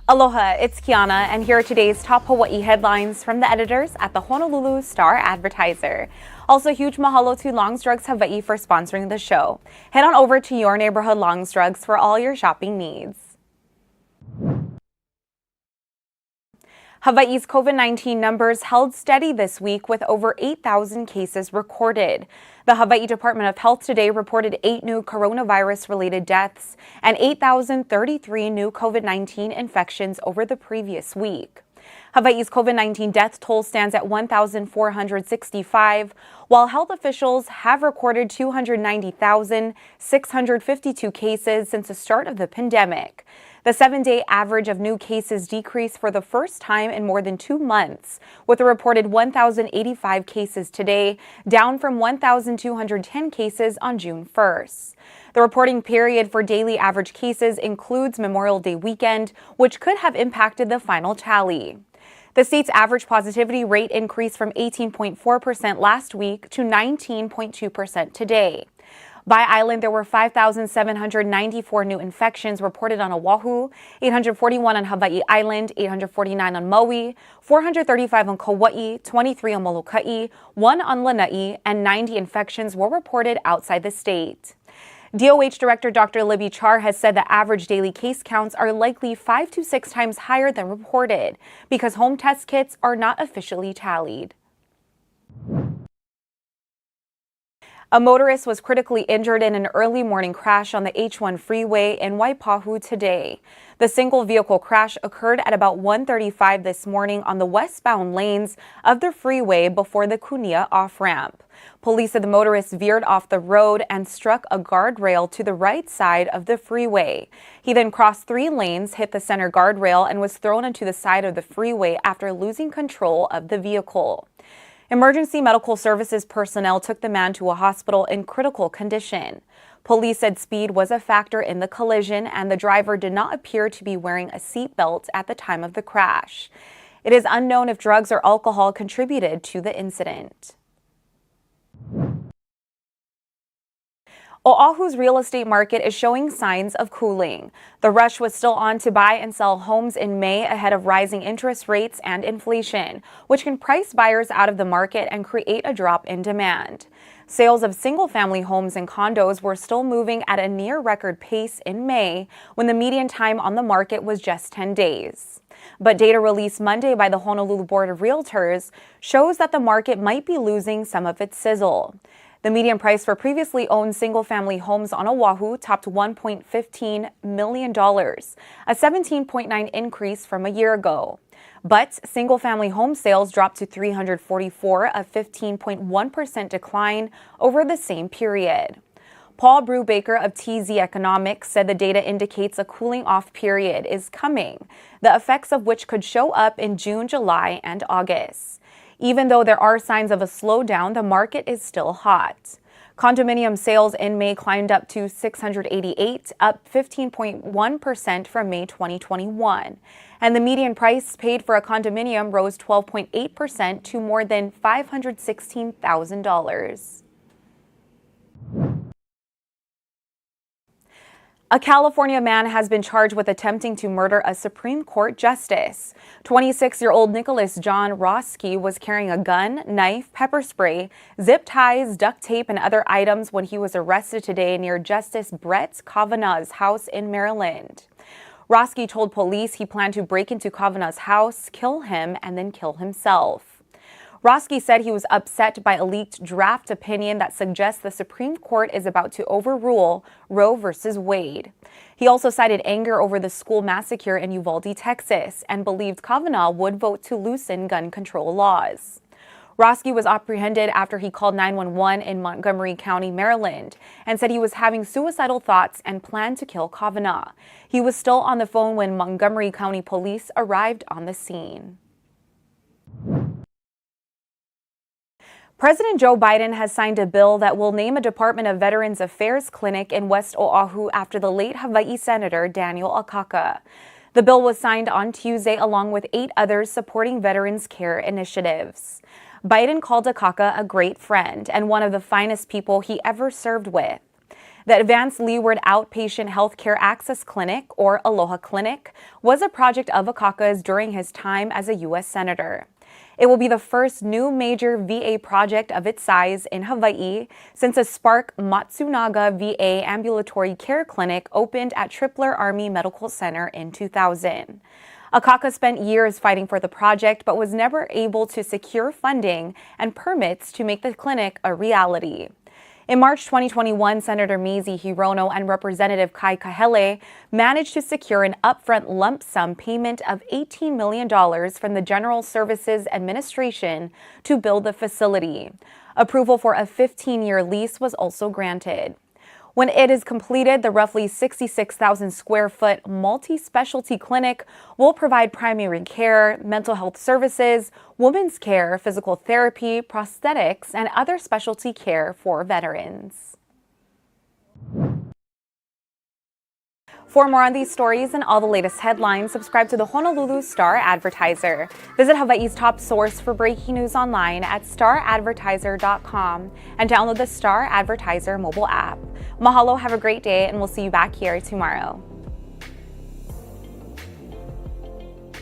Aloha, it's Kiana, and here are today's top Hawaii headlines from the editors at the Honolulu Star-Advertiser. Also, huge mahalo to Long's Drugs Hawaii for sponsoring the show. Head on over to your neighborhood Long's Drugs for all your shopping needs. Hawaii's COVID-19 numbers held steady this week with over 8,000 cases recorded. The Hawaii Department of Health today reported 8 new coronavirus-related deaths and 8,033 new COVID-19 infections over the previous week. Hawaii's COVID-19 death toll stands at 1,465, while health officials have recorded 290,652 cases since the start of the pandemic. The 7-day average of new cases decreased for the first time in more than 2 months, with a reported 1,085 cases today, down from 1,210 cases on June 1st. The reporting period for daily average cases includes Memorial Day weekend, which could have impacted the final tally. The state's average positivity rate increased from 18.4% last week to 19.2% today. By island, there were 5,794 new infections reported on Oahu, 841 on Hawaii Island, 849 on Maui, 435 on Kauai, 23 on Molokai, 1 on Lanai, and 90 infections were reported outside the state. DOH Director Dr. Libby Char has said the average daily case counts are likely 5 to 6 times higher than reported because home test kits are not officially tallied. A motorist was critically injured in an early morning crash on the H1 freeway in Waipahu today. The single vehicle crash occurred at about 1:35 this morning on the westbound lanes of the freeway before the Kunia off-ramp. Police said the motorist veered off the road and struck a guardrail to the right side of the freeway. He then crossed 3 lanes, hit the center guardrail, and was thrown into the side of the freeway after losing control of the vehicle. Emergency medical services personnel took the man to a hospital in critical condition. Police said speed was a factor in the collision and the driver did not appear to be wearing a seatbelt at the time of the crash. It is unknown if drugs or alcohol contributed to the incident. Oahu's real estate market is showing signs of cooling. The rush was still on to buy and sell homes in May ahead of rising interest rates and inflation, which can price buyers out of the market and create a drop in demand. Sales of single-family homes and condos were still moving at a near-record pace in May, when the median time on the market was just 10 days. But data released Monday by the Honolulu Board of Realtors shows that the market might be losing some of its sizzle. The median price for previously owned single-family homes on Oahu topped $1.15 million, a 17.9% increase from a year ago. But single-family home sales dropped to 344, a 15.1% decline over the same period. Paul Brubaker of TZ Economics said the data indicates a cooling-off period is coming, the effects of which could show up in June, July, and August. Even though there are signs of a slowdown, the market is still hot. Condominium sales in May climbed up to 688, up 15.1% from May 2021. And the median price paid for a condominium rose 12.8% to more than $516,000. A California man has been charged with attempting to murder a Supreme Court justice. 26-year-old Nicholas John Roski was carrying a gun, knife, pepper spray, zip ties, duct tape, and other items when he was arrested today near Justice Brett Kavanaugh's house in Maryland. Roski told police he planned to break into Kavanaugh's house, kill him, and then kill himself. Roski said he was upset by a leaked draft opinion that suggests the Supreme Court is about to overrule Roe v. Wade. He also cited anger over the school massacre in Uvalde, Texas, and believed Kavanaugh would vote to loosen gun control laws. Roski was apprehended after he called 911 in Montgomery County, Maryland, and said he was having suicidal thoughts and planned to kill Kavanaugh. He was still on the phone when Montgomery County police arrived on the scene. President Joe Biden has signed a bill that will name a Department of Veterans Affairs clinic in West Oahu after the late Hawaii Senator Daniel Akaka. The bill was signed on Tuesday along with 8 others supporting veterans' care initiatives. Biden called Akaka a great friend and one of the finest people he ever served with. The Advanced Leeward Outpatient Healthcare Access Clinic, or Aloha Clinic, was a project of Akaka's during his time as a U.S. Senator. It will be the first new major VA project of its size in Hawaii since a Spark Matsunaga VA Ambulatory Care Clinic opened at Tripler Army Medical Center in 2000. Akaka spent years fighting for the project but was never able to secure funding and permits to make the clinic a reality. In March 2021, Senator Mazie Hirono and Representative Kai Kahele managed to secure an upfront lump sum payment of $18 million from the General Services Administration to build the facility. Approval for a 15-year lease was also granted. When it is completed, the roughly 66,000 square foot multi-specialty clinic will provide primary care, mental health services, women's care, physical therapy, prosthetics, and other specialty care for veterans. For more on these stories and all the latest headlines, subscribe to the Honolulu Star-Advertiser. Visit Hawaii's top source for breaking news online at staradvertiser.com and download the Star-Advertiser mobile app. Mahalo, have a great day, and we'll see you back here tomorrow.